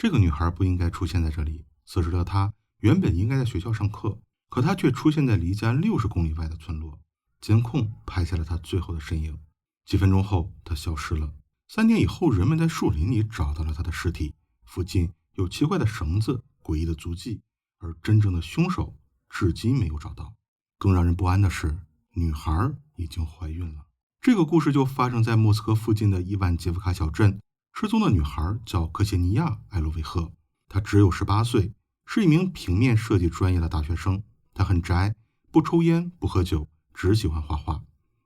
这个女孩不应该出现在这里。此时的她原本应该在学校上课，可她却出现在离家60公里外的村落。监控拍下了她最后的身影。几分钟后，她消失了。3天以后，人们在树林里找到了她的尸体，附近有奇怪的绳子、诡异的足迹，而真正的凶手至今没有找到。更让人不安的是，女孩已经怀孕了。这个故事就发生在莫斯科附近的伊万杰夫卡小镇。失踪的女孩叫克谢尼亚·埃洛维赫，她只有18岁，是一名平面设计专业的大学生。她很宅，不抽烟，不喝酒，只喜欢画画，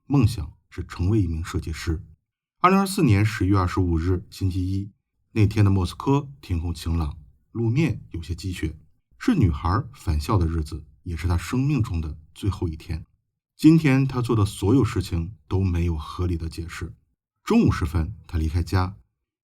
梦想是成为一名设计师。2024年11月25日，星期一，那天的莫斯科天空晴朗，路面有些积雪，是女孩返校的日子，也是她生命中的最后一天。今天她做的所有事情都没有合理的解释。中午时分，她离开家，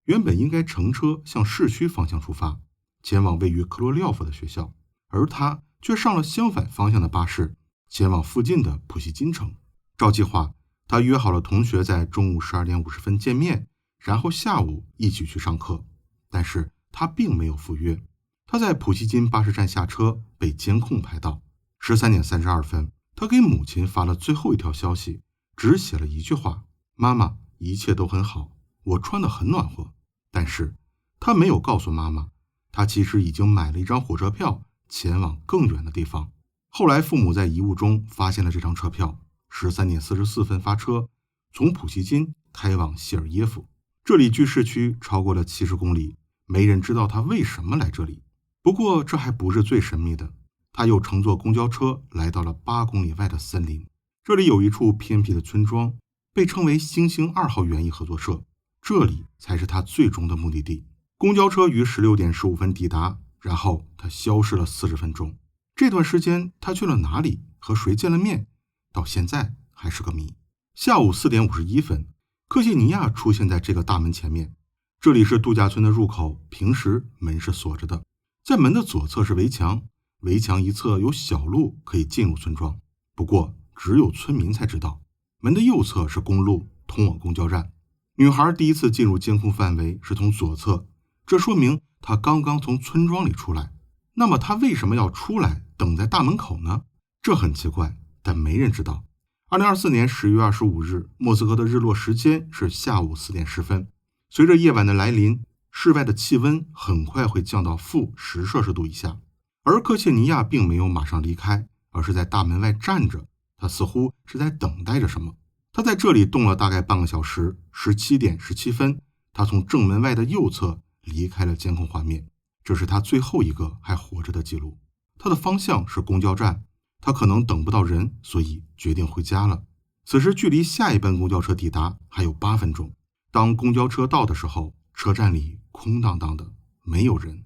原本应该乘车向市区方向出发，前往位于克罗廖夫的学校，而她却上了相反方向的巴士，前往附近的普希金城。照计划，她约好了同学在中午12点50分见面，然后下午一起去上课。但是她并没有赴约。她在普希金巴士站下车，被监控拍到。13点32分，她给母亲发了最后一条消息，只写了一句话：妈妈，一切都很好，我穿得很暖和。但是她没有告诉妈妈，她其实已经买了一张火车票，前往更远的地方。后来父母在遗物中发现了这张车票，13点44分发车，从普希金开往谢尔耶夫。这里距市区超过了70公里，没人知道他为什么来这里。不过这还不是最神秘的，他又乘坐公交车来到了8公里外的森林。这里有一处偏僻的村庄，被称为星星2号园艺合作社，这里才是他最终的目的地。公交车于16点15分抵达，然后他消失了40分钟。这段时间他去了哪里，和谁见了面，到现在还是个谜。下午4点51分，克谢尼亚出现在这个大门前面。这里是度假村的入口，平时门是锁着的。在门的左侧是围墙，围墙一侧有小路可以进入村庄，不过只有村民才知道。门的右侧是公路，通往公交站。女孩第一次进入监控范围是从左侧，这说明她刚刚从村庄里出来。那么她为什么要出来等在大门口呢？这很奇怪，但没人知道。2024年11月25日，莫斯科的日落时间是下午4点10分。随着夜晚的来临，室外的气温很快会降到-10摄氏度以下。而克切尼亚并没有马上离开，而是在大门外站着，他似乎是在等待着什么。他在这里动了大概半个小时，17点17分，他从正门外的右侧离开了监控画面，这是他最后一个还活着的记录。他的方向是公交站，他可能等不到人，所以决定回家了。此时距离下一班公交车抵达还有8分钟。当公交车到的时候，车站里空荡荡的，没有人。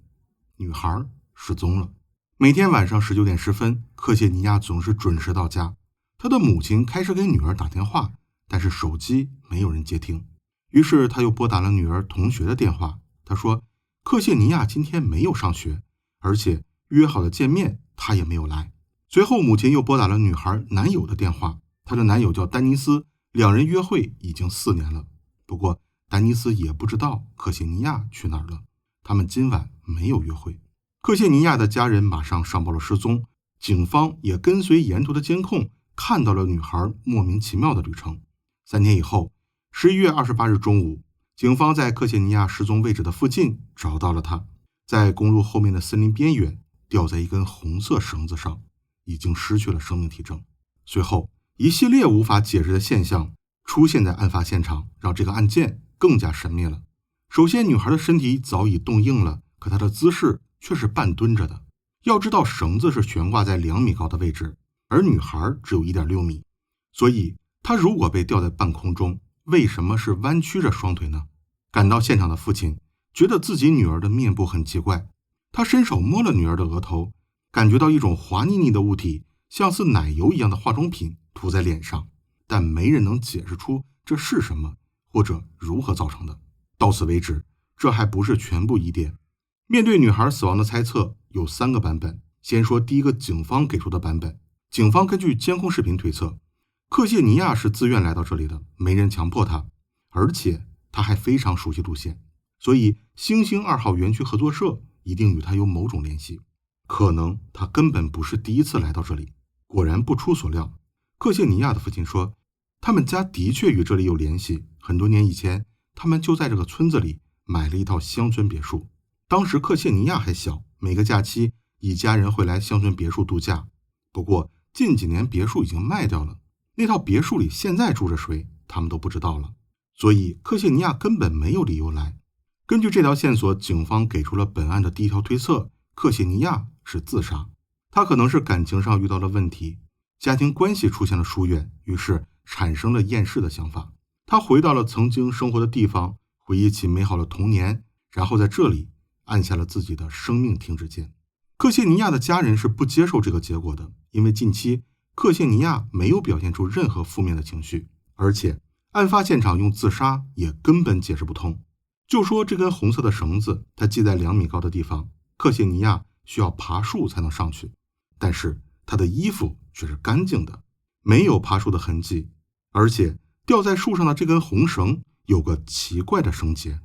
女孩失踪了。每天晚上19点10分，克谢尼亚总是准时到家。他的母亲开始给女儿打电话，但是手机没有人接听。于是他又拨打了女儿同学的电话，他说克谢尼亚今天没有上学，而且约好的见面他也没有来。随后母亲又拨打了女孩男友的电话，她的男友叫丹尼斯，两人约会已经4年了。不过丹尼斯也不知道克谢尼亚去哪儿了，他们今晚没有约会。克谢尼亚的家人马上上报了失踪，警方也跟随沿途的监控看到了女孩莫名其妙的旅程。3天以后，11月28日中午，警方在克谢尼亚失踪位置的附近找到了她，在公路后面的森林边缘，吊在一根红色绳子上，已经失去了生命体征。随后一系列无法解释的现象出现在案发现场，让这个案件更加神秘了。首先，女孩的身体早已冻硬了，可她的姿势却是半蹲着的。要知道，绳子是悬挂在2米高的位置，而女孩只有1.6米，所以她如果被吊在半空中，为什么是弯曲着双腿呢？赶到现场的父亲觉得自己女儿的面部很奇怪，他伸手摸了女儿的额头，感觉到一种滑腻腻的物体，像似奶油一样的化妆品涂在脸上，但没人能解释出这是什么，或者如何造成的。到此为止，这还不是全部疑点。面对女孩死亡的猜测有3个版本。先说第一个警方给出的版本。警方根据监控视频推测，克谢尼亚是自愿来到这里的，没人强迫他，而且他还非常熟悉路线，所以星星2号园区合作社一定与他有某种联系。可能他根本不是第一次来到这里。果然不出所料，克谢尼亚的父亲说，他们家的确与这里有联系。很多年以前，他们就在这个村子里买了一套乡村别墅。当时克谢尼亚还小，每个假期一家人会来乡村别墅度假。不过近几年别墅已经卖掉了，那套别墅里现在住着谁，他们都不知道了。所以克谢尼亚根本没有理由来。根据这条线索，警方给出了本案的第一条推测，克谢尼亚是自杀。他可能是感情上遇到了问题，家庭关系出现了疏远，于是产生了厌世的想法。他回到了曾经生活的地方，回忆起美好的童年，然后在这里按下了自己的生命停止键。克谢尼亚的家人是不接受这个结果的，因为近期克谢尼亚没有表现出任何负面的情绪，而且案发现场用自杀也根本解释不通。就说这根红色的绳子，它系在2米高的地方，克谢尼亚需要爬树才能上去，但是他的衣服却是干净的，没有爬树的痕迹，而且吊在树上的这根红绳有个奇怪的绳结，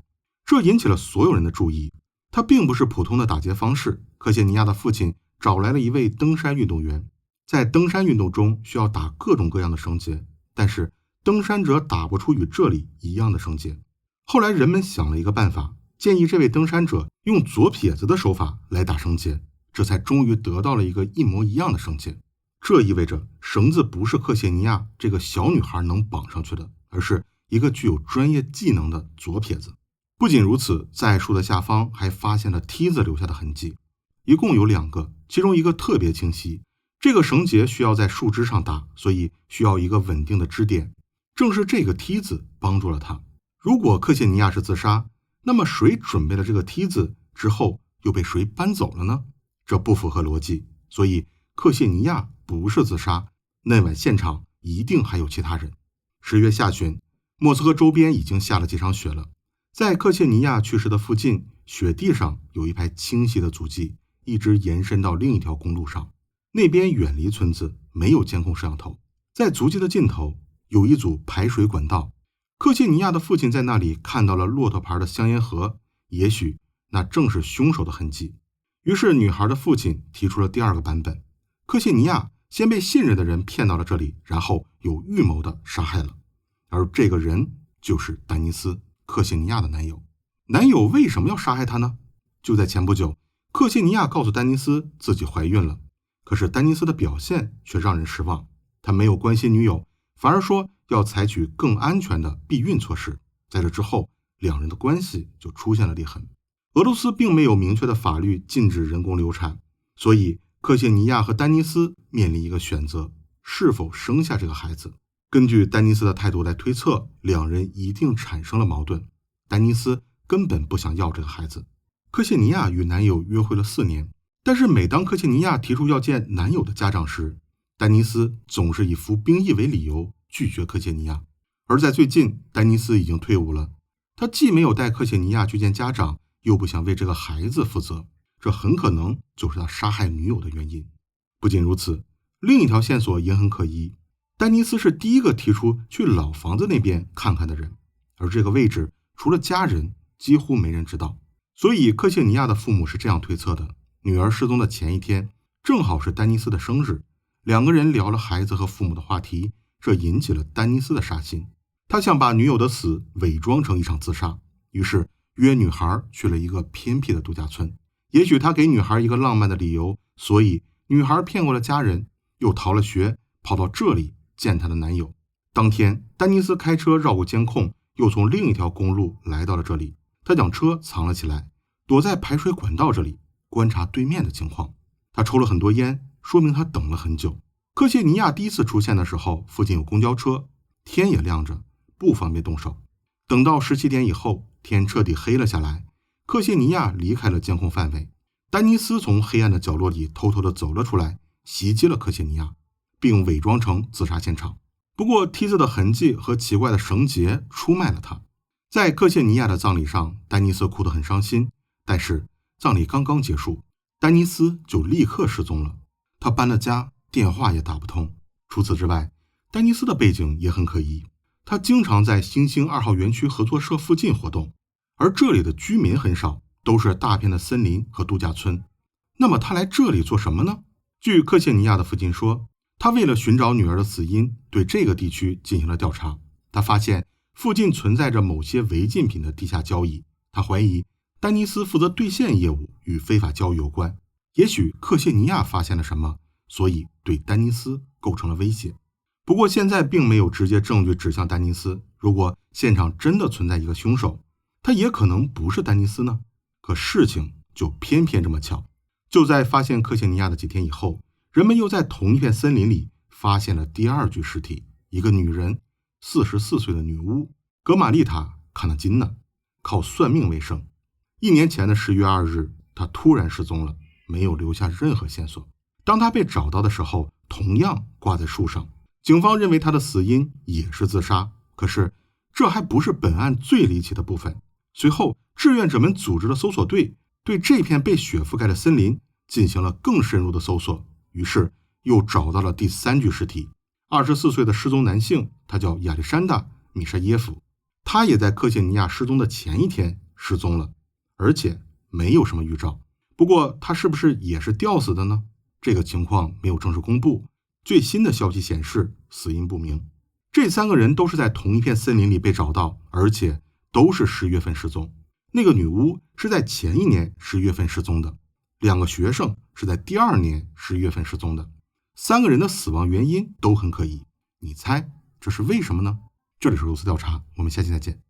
这引起了所有人的注意。它并不是普通的打结方式，克谢尼亚的父亲找来了一位登山运动员，在登山运动中需要打各种各样的绳结，但是登山者打不出与这里一样的绳结。后来人们想了一个办法，建议这位登山者用左撇子的手法来打绳结，这才终于得到了一个一模一样的绳结。这意味着绳子不是克谢尼亚这个小女孩能绑上去的，而是一个具有专业技能的左撇子。不仅如此，在树的下方还发现了梯子留下的痕迹，一共有2个，其中一个特别清晰。这个绳结需要在树枝上打，所以需要一个稳定的支点，正是这个梯子帮助了他。如果克谢尼亚是自杀，那么谁准备了这个梯子之后又被谁搬走了呢？这不符合逻辑，所以克谢尼亚不是自杀，那晚现场一定还有其他人。10月下旬，莫斯科周边已经下了几场雪了，在克谢尼亚去世的附近，雪地上有一排清晰的足迹，一直延伸到另一条公路上，那边远离村子，没有监控摄像头。在足迹的尽头有一组排水管道，克谢尼亚的父亲在那里看到了骆驼牌的香烟盒，也许那正是凶手的痕迹。于是女孩的父亲提出了第2个版本，克谢尼亚先被信任的人骗到了这里，然后有预谋的杀害了，而这个人就是丹尼斯，克谢尼亚的男友。男友为什么要杀害他呢？就在前不久，克谢尼亚告诉丹尼斯自己怀孕了，可是丹尼斯的表现却让人失望，他没有关心女友，反而说要采取更安全的避孕措施。在这之后，2人的关系就出现了裂痕。俄罗斯并没有明确的法律禁止人工流产，所以克谢尼亚和丹尼斯面临一个选择，是否生下这个孩子。根据丹尼斯的态度来推测，2人一定产生了矛盾。丹尼斯根本不想要这个孩子。克谢尼亚与男友约会了4年，但是每当克谢尼亚提出要见男友的家长时，丹尼斯总是以服兵役为理由拒绝克谢尼亚。而在最近，丹尼斯已经退伍了，他既没有带克谢尼亚去见家长，又不想为这个孩子负责，这很可能就是他杀害女友的原因。不仅如此，另一条线索也很可疑，丹尼斯是第一个提出去老房子那边看看的人，而这个位置除了家人几乎没人知道。所以克谢尼亚的父母是这样推测的，女儿失踪的前一天正好是丹尼斯的生日，2个人聊了孩子和父母的话题，这引起了丹尼斯的杀心。他想把女友的死伪装成一场自杀，于是约女孩去了一个偏僻的度假村。也许他给女孩一个浪漫的理由，所以女孩骗过了家人，又逃了学，跑到这里见她的男友。当天丹尼斯开车绕过监控，又从另一条公路来到了这里。他将车藏了起来，躲在排水管道这里观察对面的情况。他抽了很多烟，说明他等了很久。克谢尼亚第一次出现的时候，附近有公交车，天也亮着，不方便动手。等到17点以后，天彻底黑了下来，克谢尼亚离开了监控范围。丹尼斯从黑暗的角落里偷偷地走了出来，袭击了克谢尼亚，并伪装成自杀现场。不过梯子的痕迹和奇怪的绳结出卖了他。在克谢尼亚的葬礼上，丹尼斯哭得很伤心，但是葬礼刚刚结束，丹尼斯就立刻失踪了。他搬了家，电话也打不通。除此之外，丹尼斯的背景也很可疑，他经常在星星2号园区合作社附近活动，而这里的居民很少，都是大片的森林和度假村。那么他来这里做什么呢？据克谢尼亚的父亲说，他为了寻找女儿的死因，对这个地区进行了调查。他发现附近存在着某些违禁品的地下交易，他怀疑丹尼斯负责兑现业务与非法交易有关。也许克谢尼亚发现了什么，所以对丹尼斯构成了威胁。不过现在并没有直接证据指向丹尼斯，如果现场真的存在一个凶手，他也可能不是丹尼斯呢。可事情就偏偏这么巧，就在发现克谢尼亚的几天以后，人们又在同一片森林里发现了第二具尸体，一个女人，44岁的女巫格玛丽塔·卡纳金娜，靠算命为生。1年前的10月2日，她突然失踪了，没有留下任何线索。当她被找到的时候，同样挂在树上。警方认为她的死因也是自杀，可是这还不是本案最离奇的部分。随后，志愿者们组织了搜索队，对这片被雪覆盖的森林进行了更深入的搜索，于是又找到了第3具尸体，24岁的失踪男性，他叫亚历山大·米沙耶夫，他也在克谢尼亚失踪的前一天失踪了，而且没有什么预兆。不过他是不是也是吊死的呢？这个情况没有正式公布，最新的消息显示死因不明。这3个人都是在同一片森林里被找到，而且都是10月份失踪。那个女巫是在前一年10月份失踪的，2个学生是在第2年10月份失踪的。3个人的死亡原因都很可疑，你猜这是为什么呢？这里是如此调查，我们下期再见。